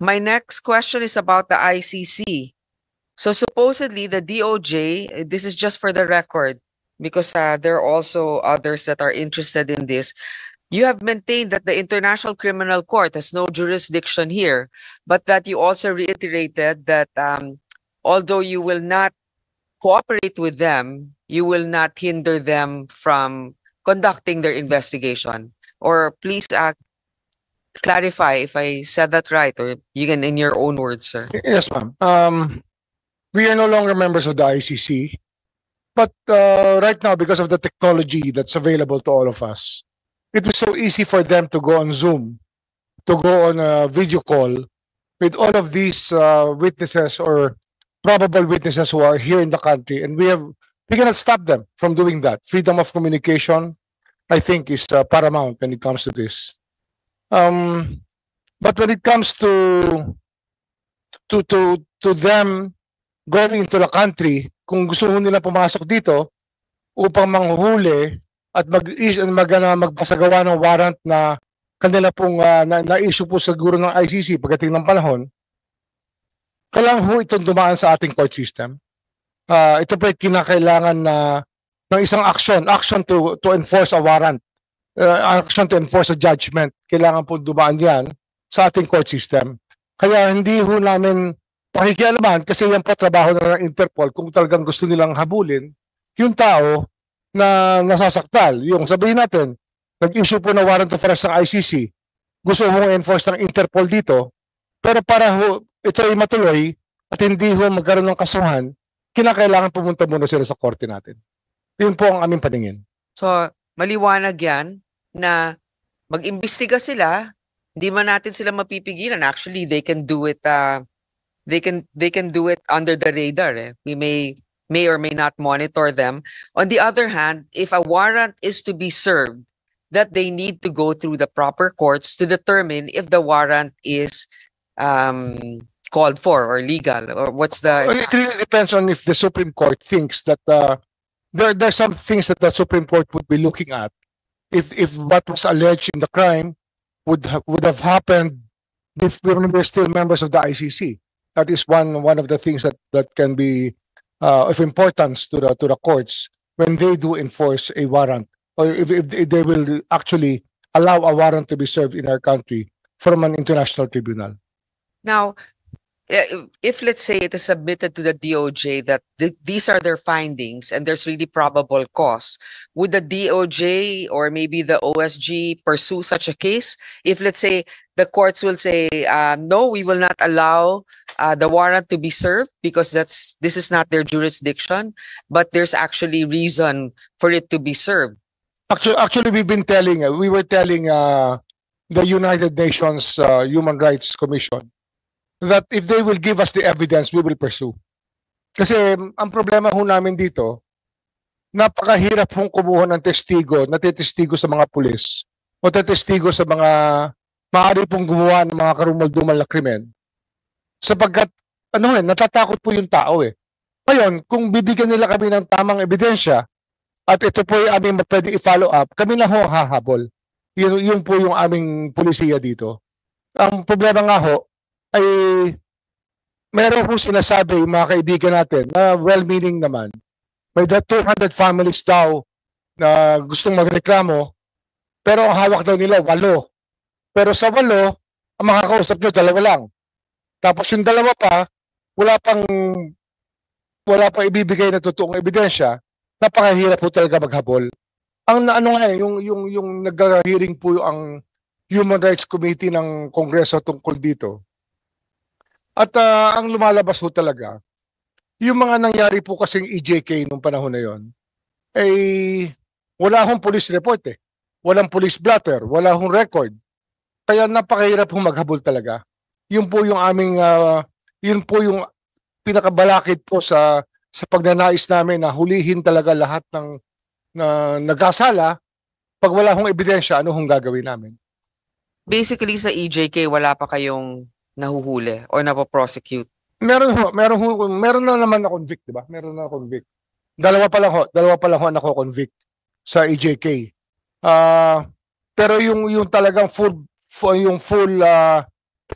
My next question is about the ICC. So supposedly the DOJ, this is just for the record, because there are also others that are interested in this. You have maintained that the International Criminal Court has no jurisdiction here, but that you also reiterated that although you will not cooperate with them, you will not hinder them from conducting their investigation. Or please clarify if I said that right, or you can in your own words, sir. Yes, ma'am. We are no longer members of the ICC, but right now, because of the technology that's available to all of us, it was so easy for them to go on Zoom, to go on a video call with all of these witnesses or probable witnesses who are here in the country, and we cannot stop them from doing that. Freedom of communication, I think, is paramount when it comes to this. But when it comes to them going into the country, kung gusto nila pumasok dito upang manghuli at magpasagawa ng warrant na kanila pong na-issue po siguro ng ICC pagdating ng panahon, kailangan ho itong dumaan sa ating court system. Ito po ay kinakailangan ng isang action to enforce a warrant, action to enforce a judgment. Kailangan po dumaan yan sa ating court system. Kaya hindi ho namin pakikialaman, kasi yan po trabaho na ng Interpol kung talagang gusto nilang habulin yung tao na nasasaktal. Yung sabihin natin, nag-issue po na warrant of arrest ng ICC, gusto mong enforce ng Interpol dito, pero para ho ito ay matuloy at hindi ho magkaroon ng kasuhan, kinakailangan pumunta muna sila sa korte natin. Yun po ang aming paningin. So, maliwanag yan na mag-imbestiga sila, hindi man natin sila mapipigilan. Actually, they can do it they can do it under the radar. We may or may not monitor them. On the other hand, if a warrant is to be served, that they need to go through the proper courts to determine if the warrant is called for or legal, or what's the... Well, it really depends on if the Supreme Court thinks that there's some things that the Supreme Court would be looking at. If what was alleged in the crime would have happened if we were still members of the ICC. That is one of the things that can be of importance to the courts when they do enforce a warrant, or if they will actually allow a warrant to be served in our country from an international tribunal. Now, if let's say it is submitted to the DOJ that these are their findings and there's really probable cause, would the DOJ or maybe the OSG pursue such a case? If let's say the courts will say, no, we will not allow the warrant to be served because this is not their jurisdiction, but there's actually reason for it to be served. Actually, we were telling the United Nations Human Rights Commission that if they will give us the evidence, we will pursue. Kasi ang problema ho namin dito, napakahirap hong kumuha ng testigo, natitestigo sa mga pulis o tatestigo sa mga maaari pong gumawa ng mga karumal-dumal na krimen. Sapagkat, natatakot po yung tao eh. Ngayon, kung bibigyan nila kami ng tamang ebidensya at ito po yung aming pwede i-follow up, kami na ho hahabol. Yun po yung aming pulisiya dito. Ang problema nga ho, ay meron po sinasabi yung mga kaibigan natin na well-meaning naman. May 200 families daw na gustong magreklamo, pero ang hawak daw nila 8. Pero sa 8, ang makakausap nyo 2 lang. Tapos yung 2 pa, wala pang ibibigay na totoong ebidensya, napakahirap po talaga maghabol. Ang yung nag-hearing po ang Human Rights Committee ng Kongreso tungkol dito. At ang lumalabas po talaga, yung mga nangyari po kasing EJK nung panahon na yon, ay wala hong police report eh. Walang police blotter, wala hong record. Kaya napakahirap hong maghabol talaga. Yun po yung aming, yun po yung pinakabalakid po sa pagnanais namin na hulihin talaga lahat ng nagkasala. Pag wala hong ebidensya, ano hong gagawin namin? Basically sa EJK, wala pa kayong nahuhuli or napoprosecute? Meron na naman na convict, di ba? Meron na convict. Dalawa pa lang ho nako-convict sa EJK. Pero yung talagang full